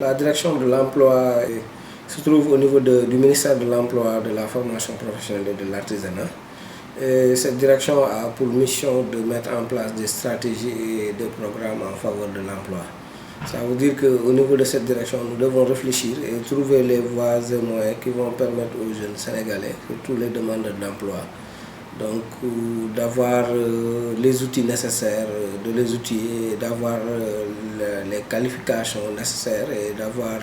La direction de l'emploi se trouve au niveau du ministère de l'Emploi, de la formation professionnelle et de l'artisanat. Cette direction a pour mission de mettre en place des stratégies et des programmes en faveur de l'emploi. Ça veut dire qu'au niveau de cette direction, nous devons réfléchir et trouver les voies et moyens qui vont permettre aux jeunes Sénégalais, surtout les demandeurs d'emploi, donc d'avoir les outils nécessaires, de les outiller, d'avoir les qualifications nécessaires et d'avoir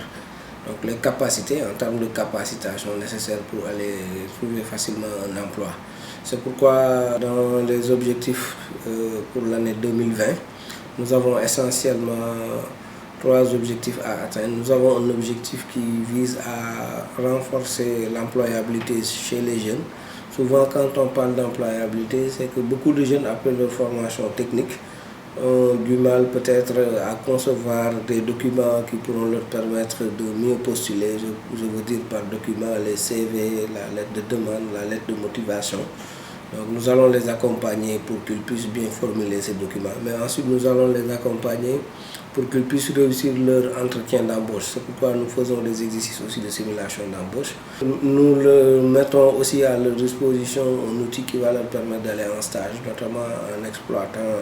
les capacités en termes de capacitation nécessaires pour aller trouver facilement un emploi. C'est pourquoi dans les objectifs pour l'année 2020, nous avons essentiellement 3 objectifs à atteindre. Nous avons un objectif qui vise à renforcer l'employabilité chez les jeunes. Souvent, quand on parle d'employabilité, c'est que beaucoup de jeunes, après leur formation technique, ont du mal peut-être à concevoir des documents qui pourront leur permettre de mieux postuler. Je veux dire par document les CV, la lettre de demande, la lettre de motivation. Donc nous allons les accompagner pour qu'ils puissent bien formuler ces documents. Mais ensuite, nous allons les accompagner pour qu'ils puissent réussir leur entretien d'embauche. C'est pourquoi nous faisons des exercices aussi de simulation d'embauche. Nous le mettons aussi à leur disposition un outil qui va leur permettre d'aller en stage, notamment en exploitant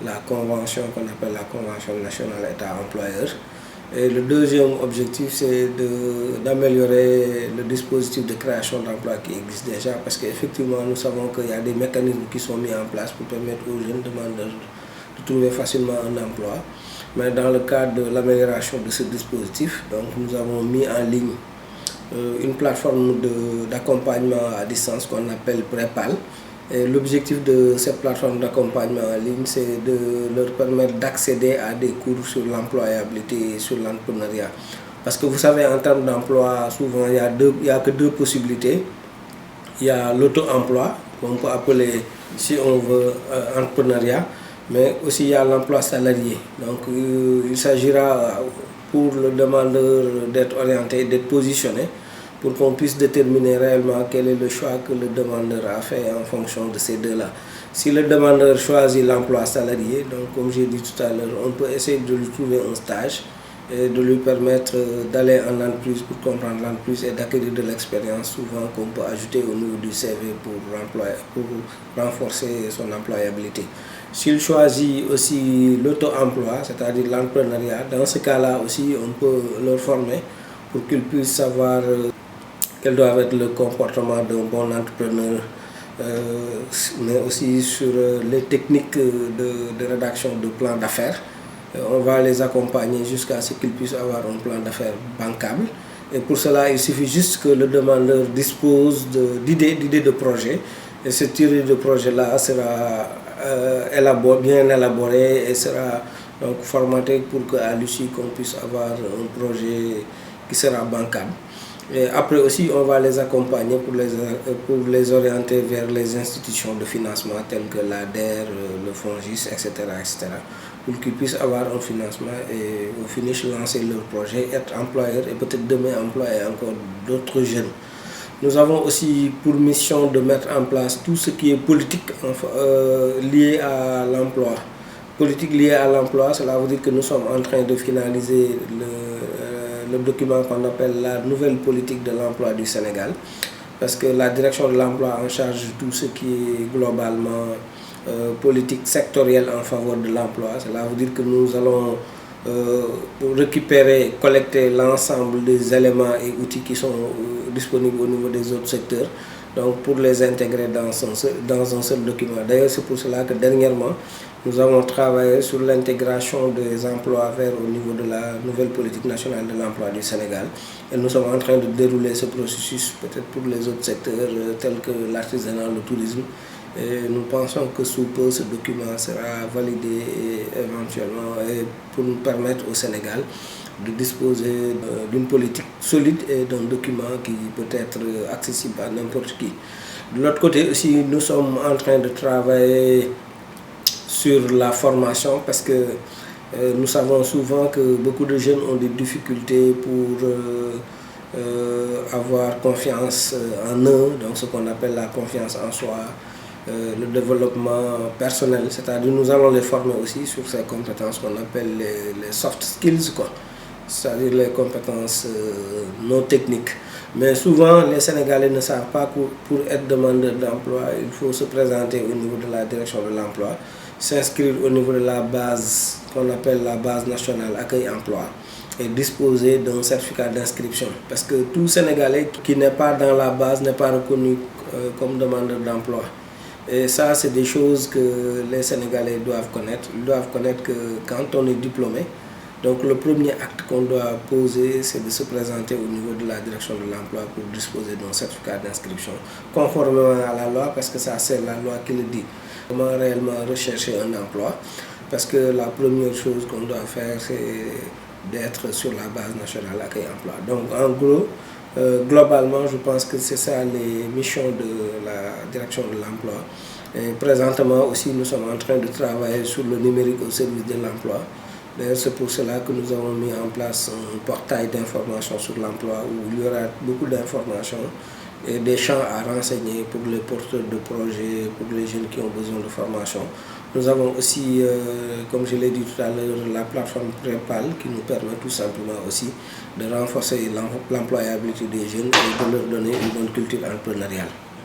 la convention qu'on appelle la Convention nationale État-employeur. Et le deuxième objectif, c'est d'améliorer le dispositif de création d'emplois qui existe déjà, parce qu'effectivement, nous savons qu'il y a des mécanismes qui sont mis en place pour permettre aux jeunes demandeurs de trouver facilement un emploi. Mais dans le cadre de l'amélioration de ce dispositif, donc, nous avons mis en ligne une plateforme d'accompagnement à distance qu'on appelle Prépal. L'objectif de cette plateforme d'accompagnement en ligne, c'est de leur permettre d'accéder à des cours sur l'employabilité et sur l'entrepreneuriat. Parce que vous savez, en termes d'emploi, souvent, il n'y a que 2 possibilités. Il y a l'auto-emploi, qu'on peut appeler, si on veut, entrepreneuriat, mais aussi il y a l'emploi salarié. Donc, il s'agira pour le demandeur d'être orienté, d'être positionné, pour qu'on puisse déterminer réellement quel est le choix que le demandeur a fait en fonction de ces deux-là. Si le demandeur choisit l'emploi salarié, donc comme j'ai dit tout à l'heure, on peut essayer de lui trouver un stage et de lui permettre d'aller en entreprise pour comprendre l'entreprise et d'acquérir de l'expérience, souvent qu'on peut ajouter au niveau du CV pour renforcer son employabilité. S'il choisit aussi l'auto-emploi, c'est-à-dire l'entrepreneuriat, dans ce cas-là aussi, on peut leur former pour qu'ils puissent savoir quel doit être le comportement d'un bon entrepreneur, mais aussi sur les techniques de rédaction de plans d'affaires. On va les accompagner jusqu'à ce qu'ils puissent avoir un plan d'affaires bancable. Et pour cela, il suffit juste que le demandeur dispose d'idées de projet. Et cette idée de projet-là sera bien élaborée et sera donc formatée pour qu'à l'issue, qu'on puisse avoir un projet qui sera bancable. Et après aussi, on va les accompagner pour les orienter vers les institutions de financement telles que l'ADER, le FONGIS, etc., pour qu'ils puissent avoir un financement et au finish lancer leur projet, être employeurs et peut-être demain employer encore d'autres jeunes. Nous avons aussi pour mission de mettre en place tout ce qui est politique lié à l'emploi. Politique liée à l'emploi, cela veut dire que nous sommes en train de finaliser le document qu'on appelle la nouvelle politique de l'emploi du Sénégal, parce que la direction de l'emploi en charge tout ce qui est globalement politique sectorielle en faveur de l'emploi. Cela veut dire que nous allons récupérer, collecter l'ensemble des éléments et outils qui sont disponibles au niveau des autres secteurs, donc pour les intégrer dans un seul document. D'ailleurs, c'est pour cela que dernièrement, nous avons travaillé sur l'intégration des emplois verts au niveau de la nouvelle politique nationale de l'emploi du Sénégal. Et nous sommes en train de dérouler ce processus peut-être pour les autres secteurs tels que l'artisanat, le tourisme. Et nous pensons que sous peu, ce document sera validé éventuellement pour nous permettre au Sénégal de disposer d'une politique solide et d'un document qui peut être accessible à n'importe qui. De l'autre côté aussi, nous sommes en train de travailler sur la formation, parce que nous savons souvent que beaucoup de jeunes ont des difficultés pour avoir confiance en eux, donc ce qu'on appelle la confiance en soi, le développement personnel, c'est-à-dire nous allons les former aussi sur ces compétences qu'on appelle les soft skills, quoi. c'est-à-dire les compétences non techniques. Mais souvent, les Sénégalais ne savent pas que pour être demandeur d'emploi, il faut se présenter au niveau de la direction de l'emploi, s'inscrire au niveau de la base qu'on appelle la base nationale accueil-emploi et disposer d'un certificat d'inscription. Parce que tout Sénégalais qui n'est pas dans la base n'est pas reconnu comme demandeur d'emploi. Et ça, c'est des choses que les Sénégalais doivent connaître. Ils doivent connaître que quand on est diplômé, donc le premier acte qu'on doit poser, c'est de se présenter au niveau de la direction de l'emploi pour disposer d'un certificat d'inscription, conformément à la loi, parce que ça c'est la loi qui le dit. Comment réellement rechercher un emploi, parce que la première chose qu'on doit faire, c'est d'être sur la base nationale accueil-emploi. Donc en gros, globalement, je pense que c'est ça les missions de la direction de l'emploi. Et présentement aussi, nous sommes en train de travailler sur le numérique au service de l'emploi. D'ailleurs, c'est pour cela que nous avons mis en place un portail d'information sur l'emploi où il y aura beaucoup d'informations et des champs à renseigner pour les porteurs de projets, pour les jeunes qui ont besoin de formation. Nous avons aussi, comme je l'ai dit tout à l'heure, la plateforme Prépal qui nous permet tout simplement aussi de renforcer l'employabilité des jeunes et de leur donner une bonne culture entrepreneuriale.